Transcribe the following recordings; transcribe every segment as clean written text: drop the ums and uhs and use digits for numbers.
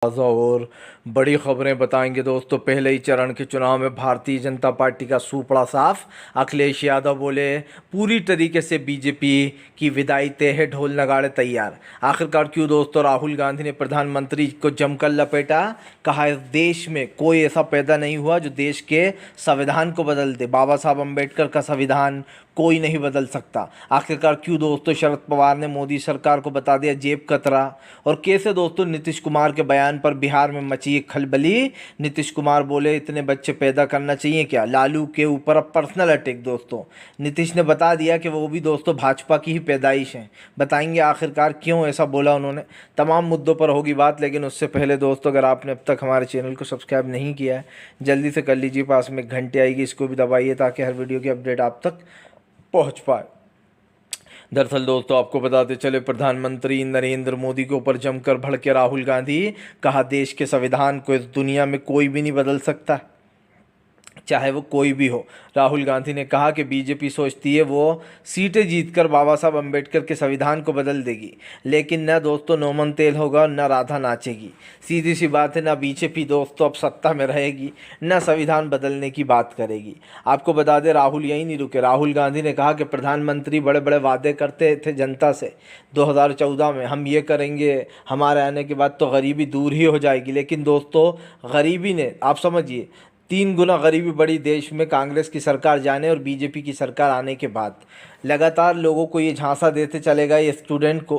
ताज़ा और बड़ी खबरें बताएंगे दोस्तों। पहले ही चरण के चुनाव में भारतीय जनता पार्टी का सूपड़ा साफ। अखिलेश यादव बोले पूरी तरीके से बीजेपी की विदाई तय है, ढोल नगाड़े तैयार। आखिरकार क्यों दोस्तों राहुल गांधी ने प्रधानमंत्री को जमकर लपेटा। कहा इस देश में कोई ऐसा पैदा नहीं हुआ जो देश के संविधान को बदल दे। बाबा साहब अम्बेडकर का संविधान कोई नहीं बदल सकता। आखिरकार क्यों दोस्तों शरद पवार ने मोदी सरकार को बता दिया जेब कतरा। और कैसे दोस्तों नीतीश कुमार के बयान पर बिहार में मची एक खलबली। नीतीश कुमार बोले इतने बच्चे पैदा करना चाहिए क्या। लालू के ऊपर अब पर्सनल अटैक दोस्तों। नीतीश ने बता दिया कि वो भी दोस्तों भाजपा की ही पैदाइश हैं। बताएंगे आखिरकार क्यों ऐसा बोला उन्होंने। तमाम मुद्दों पर होगी बात, लेकिन उससे पहले दोस्तों अगर आपने अब तक हमारे चैनल को सब्सक्राइब नहीं किया है जल्दी से कर लीजिए। पास में एक घंटी आएगी, इसको भी दबाइए ताकि हर वीडियो की अपडेट आप तक पहुंच पाए। दरअसल दोस्तों आपको बताते चले, प्रधानमंत्री नरेंद्र मोदी के ऊपर जमकर भड़के राहुल गांधी। कहा देश के संविधान को इस दुनिया में कोई भी नहीं बदल सकता, चाहे वो कोई भी हो। राहुल गांधी ने कहा कि बीजेपी सोचती है वो सीटें जीतकर बाबा साहब अम्बेडकर के संविधान को बदल देगी, लेकिन न दोस्तों नोमन तेल होगा न राधा नाचेगी। सीधी सी बात है, न बीजेपी दोस्तों अब सत्ता में रहेगी न संविधान बदलने की बात करेगी। आपको बता दें राहुल यहीं नहीं रुके। राहुल गांधी ने कहा कि प्रधानमंत्री बड़े बड़े वादे करते थे जनता से 2014 में, हम ये करेंगे, हमारे आने के बाद तो गरीबी दूर ही हो जाएगी। लेकिन दोस्तों गरीबी ने, आप समझिए, 3 गुना गरीबी बढ़ी देश में कांग्रेस की सरकार जाने और बीजेपी की सरकार आने के बाद। लगातार लोगों को ये झांसा देते चले गए ये स्टूडेंट को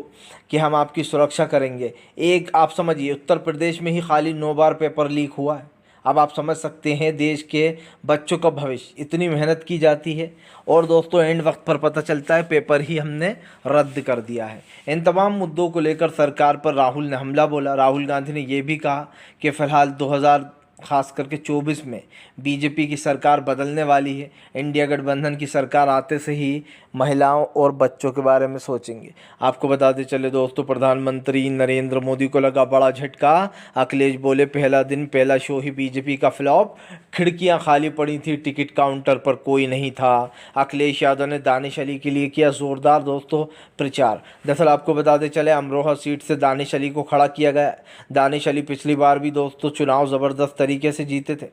कि हम आपकी सुरक्षा करेंगे। एक आप समझिए उत्तर प्रदेश में ही खाली 9 बार पेपर लीक हुआ है। अब आप समझ सकते हैं देश के बच्चों का भविष्य, इतनी मेहनत की जाती है और दोस्तों एंड वक्त पर पता चलता है पेपर ही हमने रद्द कर दिया है। इन तमाम मुद्दों को लेकर सरकार पर राहुल ने हमला बोला। राहुल गांधी ने यह भी कहा कि फ़िलहाल 2000 खास करके 24 में बीजेपी की सरकार बदलने वाली है। इंडिया गठबंधन की सरकार आते से ही महिलाओं और बच्चों के बारे में सोचेंगे। आपको बताते चले दोस्तों प्रधानमंत्री नरेंद्र मोदी को लगा बड़ा झटका। अखिलेश बोले पहला दिन पहला शो ही बीजेपी का फ्लॉप। खिड़कियां खाली पड़ी थी, टिकट काउंटर पर कोई नहीं था। अखिलेश यादव ने दानिश अली के लिए किया जोरदार दोस्तों प्रचार। दरअसल आपको बताते चले अमरोहा सीट से दानिश अली को खड़ा किया गया। दानिश अली पिछली बार भी दोस्तों चुनाव ज़बरदस्त तरीके से जीते थे।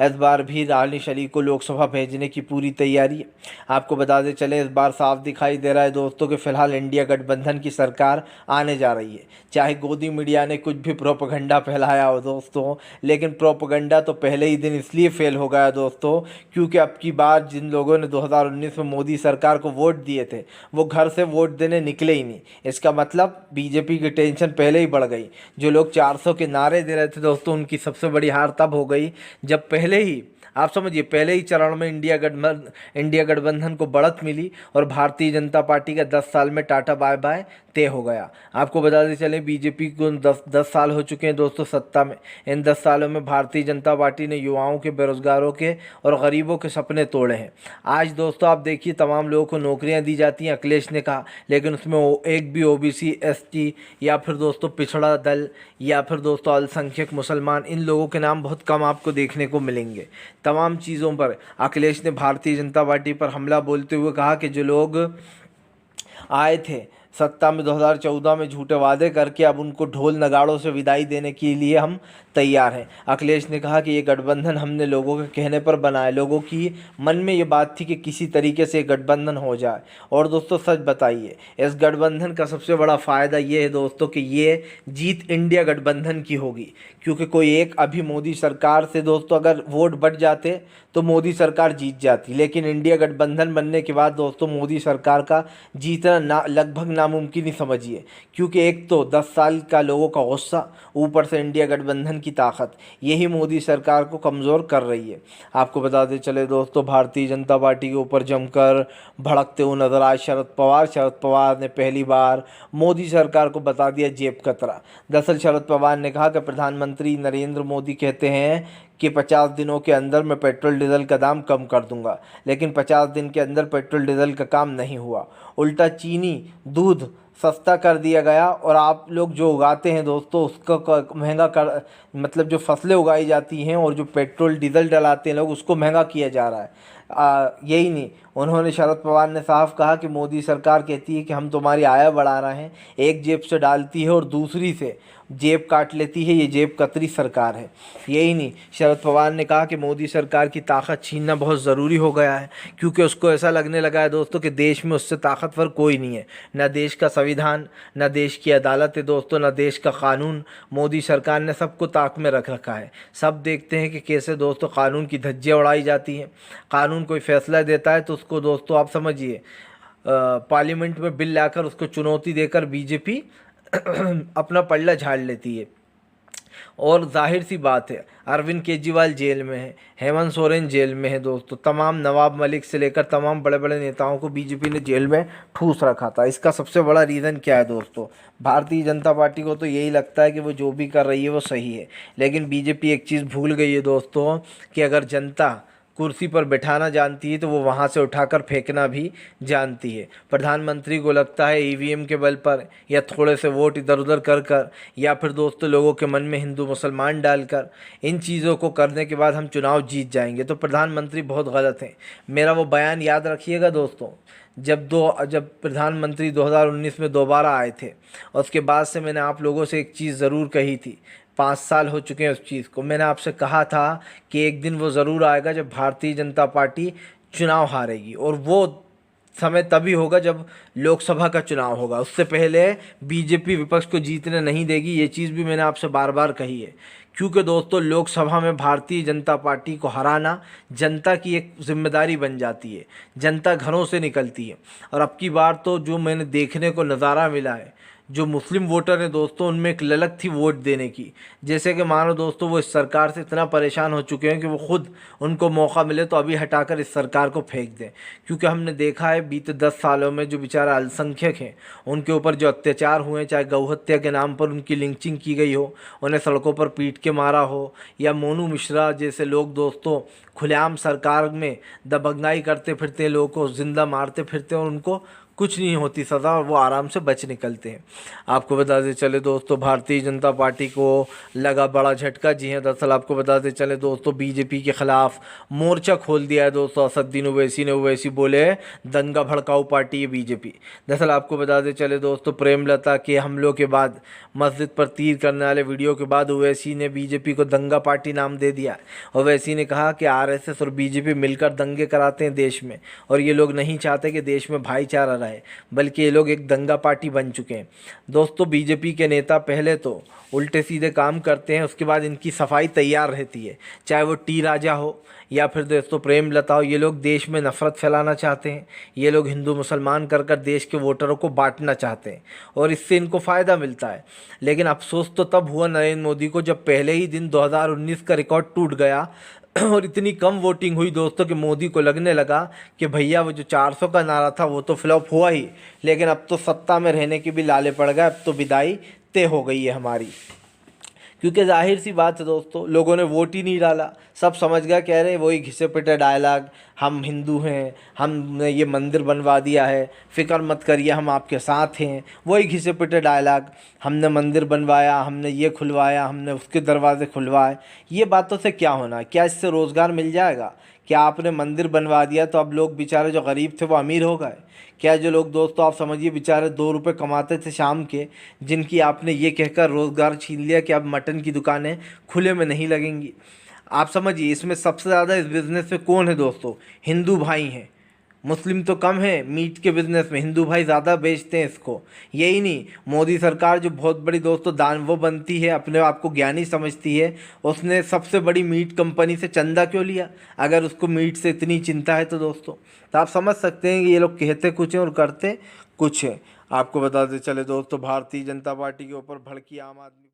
इस बार भी दानिश अली को लोकसभा भेजने की पूरी तैयारी है। आपको बताते चले इस बार साफ दिखाई दे रहा है दोस्तों कि फिलहाल इंडिया गठबंधन की सरकार आने जा रही है। चाहे गोदी मीडिया ने कुछ भी प्रोपेगेंडा फैलाया हो दोस्तों, लेकिन प्रोपेगेंडा तो पहले ही दिन इसलिए फेल हो गया दोस्तों क्योंकि अब की बार जिन लोगों ने 2019 में मोदी सरकार को वोट दिए थे वो घर से वोट देने निकले ही नहीं। इसका मतलब बीजेपी की टेंशन पहले ही बढ़ गई। जो लोग 400 के नारे दे रहे थे दोस्तों उनकी सबसे बड़ी हार तब हो गई जब पहले ही, आप समझिए, पहले ही चरण में इंडिया गठबंधन को बढ़त मिली और भारतीय जनता पार्टी का 10 साल में टाटा बाय बाय तय हो गया। आपको बताते चले बीजेपी को 10 साल हो चुके हैं दोस्तों सत्ता में। इन 10 सालों में भारतीय जनता पार्टी ने युवाओं के, बेरोजगारों के और गरीबों के सपने तोड़े हैं। आज दोस्तों आप देखिए तमाम लोगों को नौकरियां दी जाती हैं, अखिलेश ने कहा, लेकिन उसमें एक भी ओबीसी, एसटी या फिर दोस्तों पिछड़ा दल या फिर दोस्तों अल्पसंख्यक मुसलमान, इन लोगों के नाम बहुत कम आपको देखने को मिलेंगे। तमाम चीज़ों पर अखिलेश ने भारतीय जनता पार्टी पर हमला बोलते हुए कहा कि जो लोग आए थे सत्ता में 2014 में झूठे वादे करके अब उनको ढोल नगाड़ों से विदाई देने के लिए हम तैयार हैं। अखिलेश ने कहा कि ये गठबंधन हमने लोगों के कहने पर बनाया। लोगों की मन में ये बात थी कि किसी तरीके से गठबंधन हो जाए। और दोस्तों सच बताइए इस गठबंधन का सबसे बड़ा फ़ायदा ये है दोस्तों कि ये जीत इंडिया गठबंधन की होगी, क्योंकि कोई एक अभी मोदी सरकार से दोस्तों अगर वोट बढ़ जाते तो मोदी सरकार जीत जाती, लेकिन इंडिया गठबंधन बनने के बाद दोस्तों मोदी सरकार का जीतना लगभग नामुमकिन ही समझिए। क्योंकि एक तो 10 साल का लोगों का गुस्सा, ऊपर से इंडिया गठबंधन की ताकत, यही मोदी सरकार को कमज़ोर कर रही है। आपको बताते चले दोस्तों भारतीय जनता पार्टी के ऊपर जमकर भड़कते हुए नजर आए शरद पवार। शरद पवार ने पहली बार मोदी सरकार को बता दिया जेब कतरा। दरअसल शरद पवार ने कहा कि प्रधानमंत्री नरेंद्र मोदी कहते हैं कि 50 दिनों के अंदर मैं पेट्रोल डीजल का दाम कम कर दूंगा, लेकिन 50 दिन के अंदर पेट्रोल डीजल का काम नहीं हुआ। उल्टा चीनी, दूध सस्ता कर दिया गया और आप लोग जो उगाते हैं दोस्तों उसको महंगा कर, मतलब जो फसलें उगाई जाती हैं और जो पेट्रोल डीजल डलाते हैं लोग उसको महंगा किया जा रहा है। यही नहीं, उन्होंने शरद पवार ने साफ कहा कि मोदी सरकार कहती है कि हम तुम्हारी आय बढ़ा रहे हैं, एक जेब से डालती है और दूसरी से जेब काट लेती है, ये जेब कतरी सरकार है। यही नहीं, शरद पवार ने कहा कि मोदी सरकार की ताकत छीनना बहुत ज़रूरी हो गया है, क्योंकि उसको ऐसा लगने लगा है दोस्तों कि देश में उससे ताकतवर कोई नहीं है, ना देश का संविधान, ना देश की अदालत है दोस्तों, ना देश का कानून। मोदी सरकार ने सबको ताक में रख रखा है। सब देखते हैं कि कैसे दोस्तों कानून की धज्जियाँ उड़ाई जाती हैं। कानून कोई फैसला देता है तो उसको दोस्तों आप समझिए, पार्लियामेंट में बिल लाकर उसको चुनौती देकर बीजेपी अपना पल्ला झाड़ लेती है। और जाहिर सी बात है, अरविंद केजरीवाल जेल में है, हेमंत सोरेन जेल में है दोस्तों, तमाम नवाब मलिक से लेकर तमाम बड़े बड़े नेताओं को बीजेपी ने जेल में ठूस रखा था। इसका सबसे बड़ा रीज़न क्या है दोस्तों? भारतीय जनता पार्टी को तो यही लगता है कि वो जो भी कर रही है वो सही है, लेकिन बीजेपी एक चीज़ भूल गई है दोस्तों कि अगर जनता कुर्सी पर बैठाना जानती है तो वो वहाँ से उठाकर फेंकना भी जानती है। प्रधानमंत्री को लगता है ईवीएम के बल पर या थोड़े से वोट इधर उधर कर कर या फिर दोस्तों लोगों के मन में हिंदू मुसलमान डालकर इन चीज़ों को करने के बाद हम चुनाव जीत जाएंगे, तो प्रधानमंत्री बहुत गलत हैं। मेरा वो बयान याद रखिएगा दोस्तों, जब प्रधानमंत्री 2019 में दोबारा आए थे, और उसके बाद से मैंने आप लोगों से एक चीज़ ज़रूर कही थी। 5 साल हो चुके हैं उस चीज़ को। मैंने आपसे कहा था कि एक दिन वो ज़रूर आएगा जब भारतीय जनता पार्टी चुनाव हारेगी, और वो समय तभी होगा जब लोकसभा का चुनाव होगा। उससे पहले बीजेपी विपक्ष को जीतने नहीं देगी। ये चीज़ भी मैंने आपसे बार बार कही है, क्योंकि दोस्तों लोकसभा में भारतीय जनता पार्टी को हराना जनता की एक जिम्मेदारी बन जाती है। जनता घरों से निकलती है, और अब की बार तो जो मैंने देखने को नज़ारा मिला है, जो मुस्लिम वोटर हैं दोस्तों, उनमें एक ललक थी वोट देने की। जैसे कि मानो दोस्तों वो इस सरकार से इतना परेशान हो चुके हैं कि वो खुद उनको मौका मिले तो अभी हटाकर इस सरकार को फेंक दें। क्योंकि हमने देखा है बीते 10 सालों में जो बेचारा अल्पसंख्यक हैं उनके ऊपर जो अत्याचार हुए, चाहे गौहत्या के नाम पर उनकी लिंचिंग की गई हो, उन्हें सड़कों पर पीट के मारा हो, या मोनू मिश्रा जैसे लोग दोस्तों खुलेआम सरकार में दबंगाई करते फिरते हैं, लोगों को जिंदा मारते फिरते हैं और उनको कुछ नहीं होती सज़ा और वो आराम से बच निकलते हैं। आपको बताते चले दोस्तों भारतीय जनता पार्टी को लगा बड़ा झटका। जी हाँ, दरअसल आपको बताते चले दोस्तों बीजेपी के ख़िलाफ़ मोर्चा खोल दिया है दोस्तों असदुद्दीन ओवैसी ने। ओवैसी बोले दंगा भड़काऊ पार्टी है बीजेपी। दरअसल आपको बताते चले दोस्तों प्रेमलता के हमलों के बाद, मस्जिद पर तीर करने वाले वीडियो के बाद ओवैसी ने बीजेपी को दंगा पार्टी नाम दे दिया। ओवैसी ने कहा कि आरएसएस और बीजेपी मिलकर दंगे कराते हैं देश में, और ये लोग नहीं चाहते कि देश में भाईचारा है, बल्कि ये लोग एक दंगा पार्टी बन चुके हैं। दोस्तों बीजेपी के नेता पहले तो उल्टे सीधे काम करते हैं, उसके बाद इनकी सफाई तैयार रहती है, चाहे वो टी राजा हो या फिर दोस्तों प्रेमलता हो। ये लोग देश में नफरत फैलाना चाहते हैं, ये लोग हिंदू मुसलमान कर कर देश के वोटरों को बांटना चाहते हैं, और इससे इनको फ़ायदा मिलता है। लेकिन अफसोस तो तब हुआ नरेंद्र मोदी को जब पहले ही दिन 2019 का रिकॉर्ड टूट गया और इतनी कम वोटिंग हुई दोस्तों कि मोदी को लगने लगा कि भैया वो जो 400 का नारा था वो तो फ्लॉप हुआ ही, लेकिन अब तो सत्ता में रहने के भी लाले पड़ गए, अब तो विदाई तय हो गई है हमारी। क्योंकि जाहिर सी बात है दोस्तों लोगों ने वोट ही नहीं डाला, सब समझ गया, कह रहे वही घिसे पिटे डायलॉग, हम हिंदू हैं, हमने ये मंदिर बनवा दिया है, फ़िक्र मत करिए हम आपके साथ हैं। वही घिसे पिटे डायलॉग, हमने मंदिर बनवाया, हमने ये खुलवाया, हमने उसके दरवाजे खुलवाए। ये बातों से क्या होना? क्या इससे रोज़गार मिल जाएगा? क्या आपने मंदिर बनवा दिया तो अब लोग बेचारे जो गरीब थे वो अमीर हो गए? क्या जो लोग दोस्तों आप समझिए बेचारे 2 रुपये कमाते थे शाम के, जिनकी आपने ये कहकर रोज़गार छीन लिया कि अब मटन की दुकानें खुले में नहीं लगेंगी। आप समझिए इसमें सबसे ज़्यादा इस बिज़नेस में कौन है दोस्तों? हिंदू भाई हैं। मुस्लिम तो कम है मीट के बिज़नेस में, हिंदू भाई ज़्यादा बेचते हैं इसको। यही नहीं, मोदी सरकार जो बहुत बड़ी दोस्तों दानव बनती है, अपने आप को ज्ञानी समझती है, उसने सबसे बड़ी मीट कंपनी से चंदा क्यों लिया? अगर उसको मीट से इतनी चिंता है तो दोस्तों, तो आप समझ सकते हैं कि ये लोग कहते कुछ हैं और करते कुछ हैं। आपको बताते चले दोस्तों भारतीय जनता पार्टी के ऊपर भड़की आम आदमी